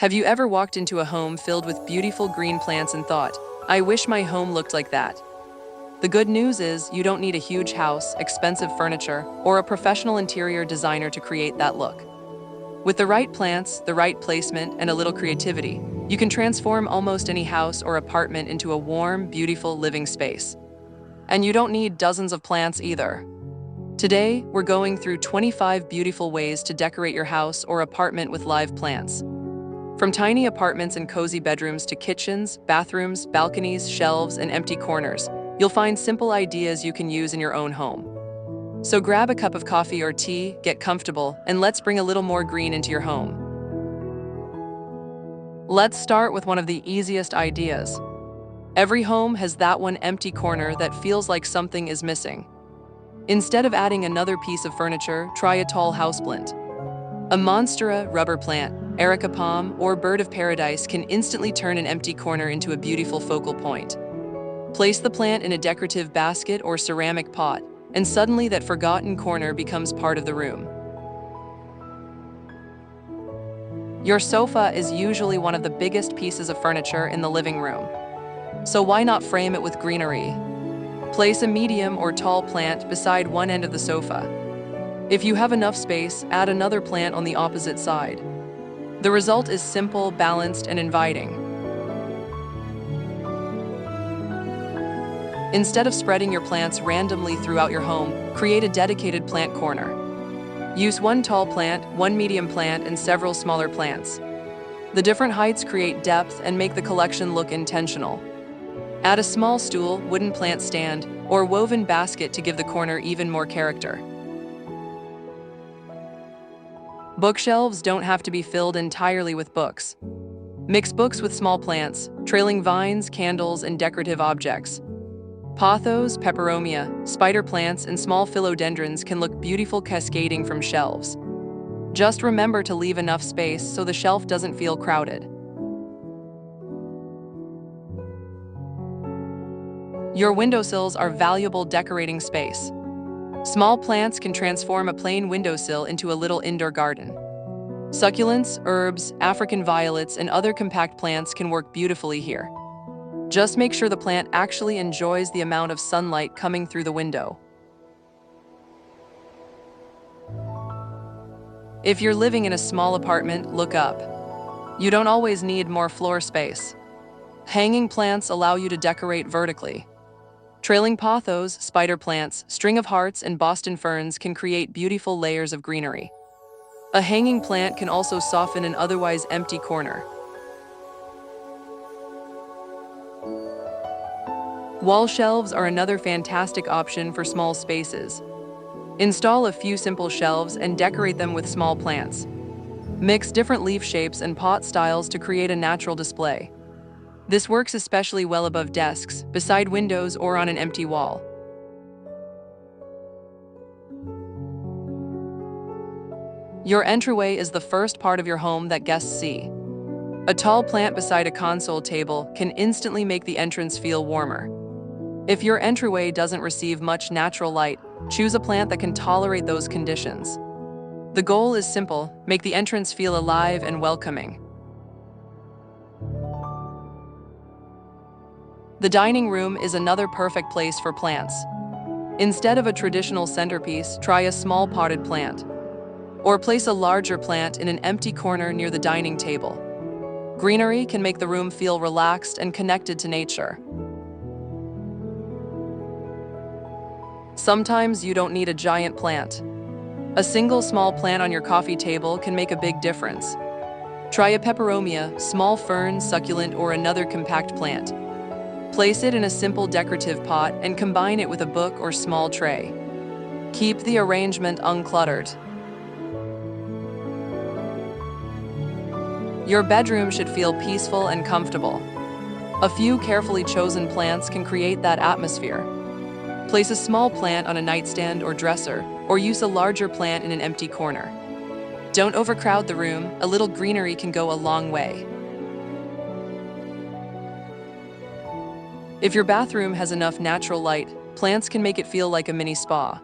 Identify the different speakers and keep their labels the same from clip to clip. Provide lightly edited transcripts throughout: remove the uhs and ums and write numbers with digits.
Speaker 1: Have you ever walked into a home filled with beautiful green plants and thought, I wish my home looked like that? The good news is you don't need a huge house, expensive furniture, or a professional interior designer to create that look. With the right plants, the right placement, and a little creativity, you can transform almost any house or apartment into a warm, beautiful living space. And you don't need dozens of plants either. Today, we're going through 25 beautiful ways to decorate your house or apartment with live plants. From tiny apartments and cozy bedrooms to kitchens, bathrooms, balconies, shelves, and empty corners, you'll find simple ideas you can use in your own home. So grab a cup of coffee or tea, get comfortable, and let's bring a little more green into your home. Let's start with one of the easiest ideas. Every home has that one empty corner that feels like something is missing. Instead of adding another piece of furniture, try a tall houseplant. A monstera, rubber plant, Erica palm, or bird of paradise can instantly turn an empty corner into a beautiful focal point. Place the plant in a decorative basket or ceramic pot, and suddenly that forgotten corner becomes part of the room. Your sofa is usually one of the biggest pieces of furniture in the living room. So why not frame it with greenery? Place a medium or tall plant beside one end of the sofa. If you have enough space, add another plant on the opposite side. The result is simple, balanced, and inviting. Instead of spreading your plants randomly throughout your home, create a dedicated plant corner. Use one tall plant, one medium plant, and several smaller plants. The different heights create depth and make the collection look intentional. Add a small stool, wooden plant stand, or woven basket to give the corner even more character. Bookshelves don't have to be filled entirely with books. Mix books with small plants, trailing vines, candles, and decorative objects. Pothos, peperomia, spider plants, and small philodendrons can look beautiful cascading from shelves. Just remember to leave enough space so the shelf doesn't feel crowded. Your windowsills are valuable decorating space. Small plants can transform a plain windowsill into a little indoor garden. Succulents, herbs, African violets, and other compact plants can work beautifully here. Just make sure the plant actually enjoys the amount of sunlight coming through the window. If you're living in a small apartment, look up. You don't always need more floor space. Hanging plants allow you to decorate vertically. Trailing pothos, spider plants, string of hearts, and Boston ferns can create beautiful layers of greenery. A hanging plant can also soften an otherwise empty corner. Wall shelves are another fantastic option for small spaces. Install a few simple shelves and decorate them with small plants. Mix different leaf shapes and pot styles to create a natural display. This works especially well above desks, beside windows, or on an empty wall. Your entryway is the first part of your home that guests see. A tall plant beside a console table can instantly make the entrance feel warmer. If your entryway doesn't receive much natural light, choose a plant that can tolerate those conditions. The goal is simple: make the entrance feel alive and welcoming. The dining room is another perfect place for plants. Instead of a traditional centerpiece, try a small potted plant. Or place a larger plant in an empty corner near the dining table. Greenery can make the room feel relaxed and connected to nature. Sometimes you don't need a giant plant. A single small plant on your coffee table can make a big difference. Try a peperomia, small fern, succulent, or another compact plant. Place it in a simple decorative pot and combine it with a book or small tray. Keep the arrangement uncluttered. Your bedroom should feel peaceful and comfortable. A few carefully chosen plants can create that atmosphere. Place a small plant on a nightstand or dresser, or use a larger plant in an empty corner. Don't overcrowd the room. A little greenery can go a long way. If your bathroom has enough natural light, plants can make it feel like a mini spa.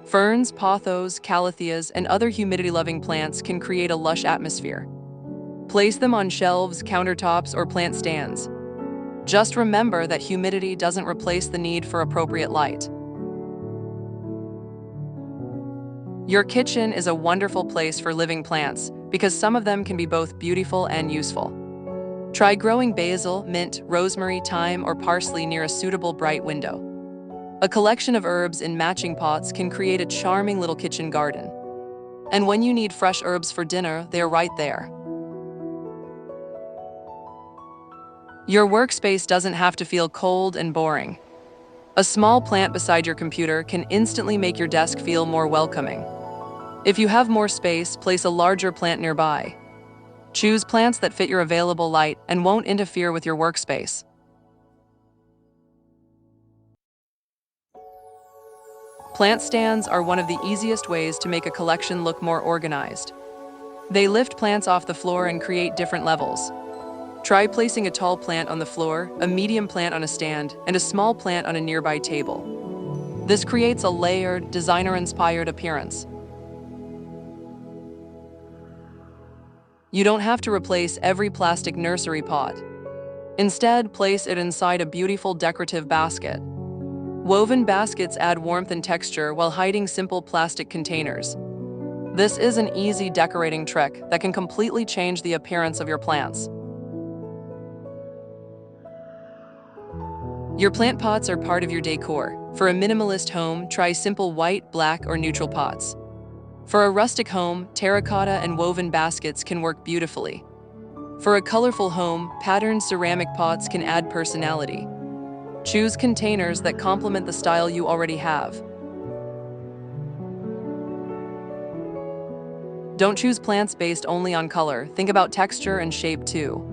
Speaker 1: Ferns, pothos, calatheas, and other humidity-loving plants can create a lush atmosphere. Place them on shelves, countertops, or plant stands. Just remember that humidity doesn't replace the need for appropriate light. Your kitchen is a wonderful place for living plants because some of them can be both beautiful and useful. Try growing basil, mint, rosemary, thyme, or parsley near a suitable bright window. A collection of herbs in matching pots can create a charming little kitchen garden. And when you need fresh herbs for dinner, they're right there. Your workspace doesn't have to feel cold and boring. A small plant beside your computer can instantly make your desk feel more welcoming. If you have more space, place a larger plant nearby. Choose plants that fit your available light and won't interfere with your workspace. Plant stands are one of the easiest ways to make a collection look more organized. They lift plants off the floor and create different levels. Try placing a tall plant on the floor, a medium plant on a stand, and a small plant on a nearby table. This creates a layered, designer-inspired appearance. You don't have to replace every plastic nursery pot. Instead, place it inside a beautiful decorative basket. Woven baskets add warmth and texture while hiding simple plastic containers. This is an easy decorating trick that can completely change the appearance of your plants. Your plant pots are part of your decor. For a minimalist home, try simple white, black, or neutral pots. For a rustic home, terracotta and woven baskets can work beautifully. For a colorful home, patterned ceramic pots can add personality. Choose containers that complement the style you already have. Don't choose plants based only on color. Think about texture and shape too.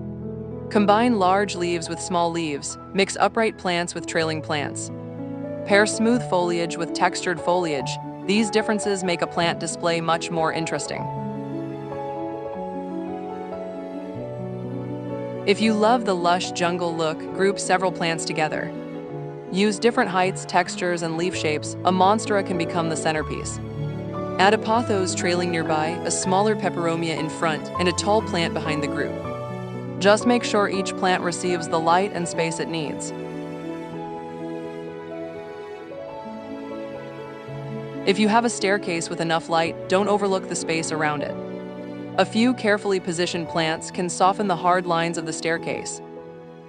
Speaker 1: Combine large leaves with small leaves. Mix upright plants with trailing plants. Pair smooth foliage with textured foliage. These differences make a plant display much more interesting. If you love the lush jungle look, group several plants together. Use different heights, textures, and leaf shapes. A monstera can become the centerpiece. Add a pothos trailing nearby, a smaller peperomia in front, and a tall plant behind the group. Just make sure each plant receives the light and space it needs. If you have a staircase with enough light, don't overlook the space around it. A few carefully positioned plants can soften the hard lines of the staircase.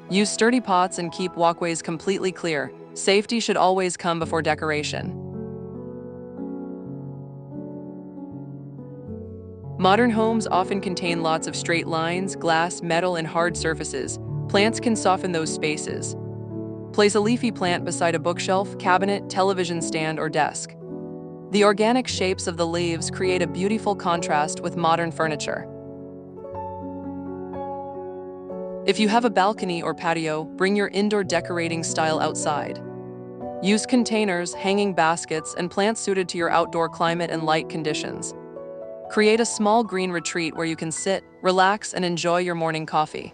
Speaker 1: Use sturdy pots and keep walkways completely clear. Safety should always come before decoration. Modern homes often contain lots of straight lines, glass, metal, and hard surfaces. Plants can soften those spaces. Place a leafy plant beside a bookshelf, cabinet, television stand, or desk. The organic shapes of the leaves create a beautiful contrast with modern furniture. If you have a balcony or patio, bring your indoor decorating style outside. Use containers, hanging baskets, and plants suited to your outdoor climate and light conditions. Create a small green retreat where you can sit, relax, and enjoy your morning coffee.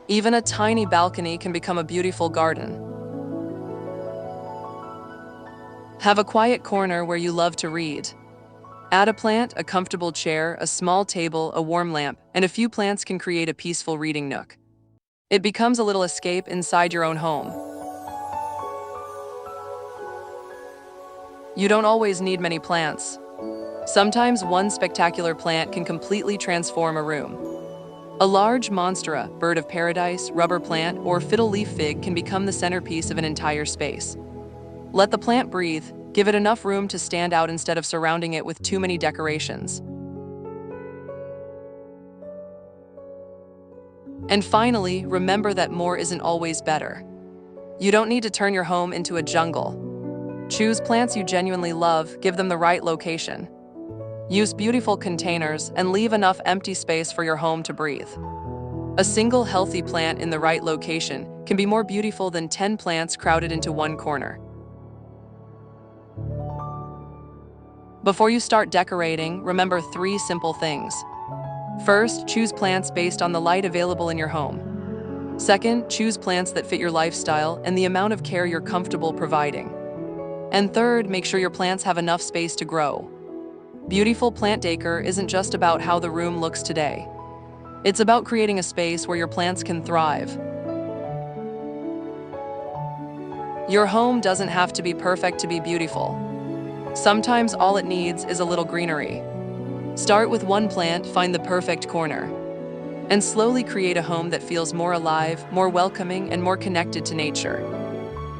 Speaker 1: Even a tiny balcony can become a beautiful garden. Have a quiet corner where you love to read. Add a plant, a comfortable chair, a small table, a warm lamp, and a few plants can create a peaceful reading nook. It becomes a little escape inside your own home. You don't always need many plants. Sometimes one spectacular plant can completely transform a room. A large monstera, bird of paradise, rubber plant, or fiddle leaf fig can become the centerpiece of an entire space. Let the plant breathe. Give it enough room to stand out instead of surrounding it with too many decorations. And finally, remember that more isn't always better. You don't need to turn your home into a jungle. Choose plants you genuinely love, give them the right location. Use beautiful containers and leave enough empty space for your home to breathe. A single healthy plant in the right location can be more beautiful than 10 plants crowded into one corner. Before you start decorating, remember 3 simple things. First, choose plants based on the light available in your home. Second, choose plants that fit your lifestyle and the amount of care you're comfortable providing. And third, make sure your plants have enough space to grow. Beautiful plant decor isn't just about how the room looks today. It's about creating a space where your plants can thrive. Your home doesn't have to be perfect to be beautiful. Sometimes all it needs is a little greenery. Start with one plant, find the perfect corner, and slowly create a home that feels more alive, more welcoming, and more connected to nature.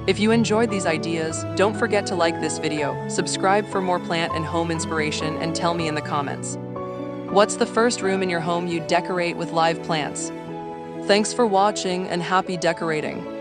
Speaker 1: If you enjoyed these ideas, don't forget to like this video, subscribe for more plant and home inspiration, and tell me in the comments. What's the first room in your home you'd decorate with live plants? Thanks for watching and happy decorating.